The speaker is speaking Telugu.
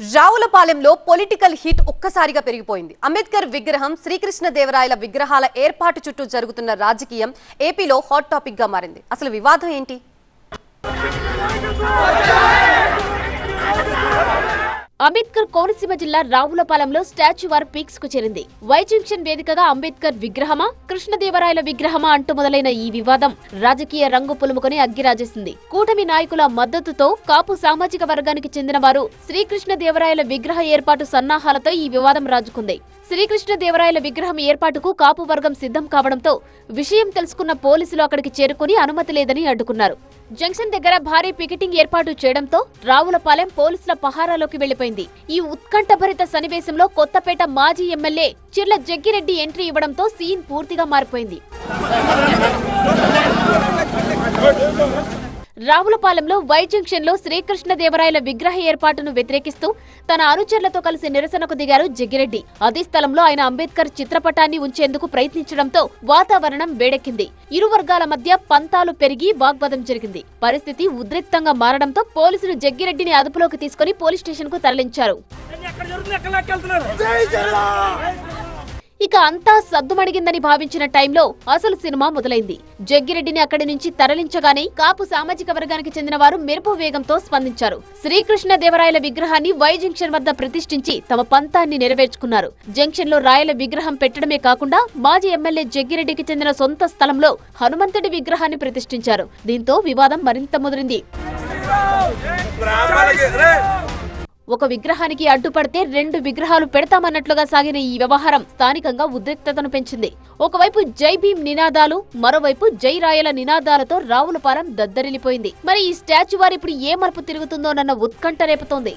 రావులపాలెంలో పొలిటికల్ హీట్ ఒక్కసారిగా పెరిగిపోయింది. అంబేద్కర్ విగ్రహం, శ్రీకృష్ణదేవరాయల విగ్రహాల ఏర్పాటు చుట్టూ జరుగుతున్న రాజకీయం ఏపీలో హాట్ టాపిక్ గా మారింది. అసలు వివాదం ఏంటి? అంబేద్కర్ కోనసీమ జిల్లా రావులపాలెంలో స్టాచ్యూ వార్ పీక్స్ కు చేరింది. వై జంక్షన్ వేదికగా అంబేద్కర్ విగ్రహమా, కృష్ణదేవరాయల విగ్రహమా అంటూ మొదలైన ఈ వివాదం రాజకీయ రంగు పులుముకొని అగ్గిరాజేసింది. కూటమి నాయకుల మద్దతుతో కాపు సామాజిక వర్గానికి చెందిన వారు శ్రీకృష్ణదేవరాయల విగ్రహ ఏర్పాటు సన్నాహాలతో ఈ వివాదం రాజుకుంది. శ్రీకృష్ణదేవరాయల విగ్రహం ఏర్పాటుకు కాపు వర్గం సిద్ధం కావడంతో విషయం తెలుసుకున్న పోలీసులు అక్కడికి చేరుకుని అనుమతి లేదని అడ్డుకున్నారు. జంక్షన్ దగ్గర భారీ పికెటింగ్ ఏర్పాటు చేయడంతో రావులపాలెం పోలీసుల పహారాలోకి వెళ్లిపోయింది. ఈ ఉత్కంఠభరిత సన్నివేశంలో కొత్తపేట మాజీ ఎమ్మెల్యే చిర్ల జగ్గిరెడ్డి ఎంట్రీ ఇవ్వడంతో సీన్ పూర్తిగా మారిపోయింది. రావులపాలెంలో వై జంక్షన్ లో శ్రీకృష్ణదేవరాయల విగ్రహ ఏర్పాటును వ్యతిరేకిస్తూ తన అనుచరులతో కలిసి నిరసనకు దిగారు జగ్గిరెడ్డి. అదే స్థలంలో ఆయన అంబేద్కర్ చిత్రపటాన్ని ఉంచేందుకు ప్రయత్నించడంతో వాతావరణం వేడెక్కింది. ఇరు వర్గాల మధ్య పంతాలు పెరిగి వాగ్వాదం జరిగింది. పరిస్థితి ఉద్రిక్తంగా మారడంతో పోలీసులు జగ్గిరెడ్డిని అదుపులోకి తీసుకుని పోలీస్ స్టేషన్ కు తరలించారు. ఇక అంతా సద్దుమణిగిందని భావించిన టైంలో అసలు సినిమా మొదలైంది. జగ్గిరెడ్డిని అక్కడి నుంచి తరలించగానే కాపు సామాజిక వర్గానికి చెందిన వారు మెరుపు వేగంతో స్పందించారు. శ్రీకృష్ణదేవరాయల విగ్రహాన్ని వై జంక్షన్ వద్ద ప్రతిష్ఠించి తమ పంతాన్ని నెరవేర్చుకున్నారు. జంక్షన్ లో రాయల విగ్రహం పెట్టడమే కాకుండా మాజీ ఎమ్మెల్యే జగ్గిరెడ్డికి చెందిన సొంత స్థలంలో హనుమంతుడి విగ్రహాన్ని ప్రతిష్ఠించారు. దీంతో వివాదం మరింత ముదిరింది. ఒక విగ్రహానికి అడ్డుపడితే 2 విగ్రహాలు పెడతామన్నట్లుగా సాగిన ఈ వ్యవహారం స్థానికంగా ఉద్రిక్తతను పెంచింది. ఒకవైపు జై భీమ్ నినాదాలు, మరోవైపు జై రాయల నినాదాలతో రావులపాలెం దద్దరిల్లిపోయింది. మరి ఈ స్టాచ్యూ వారు ఇప్పుడు ఏ మలుపు తిరుగుతుందోనన్న ఉత్కంఠ రేపుతోంది.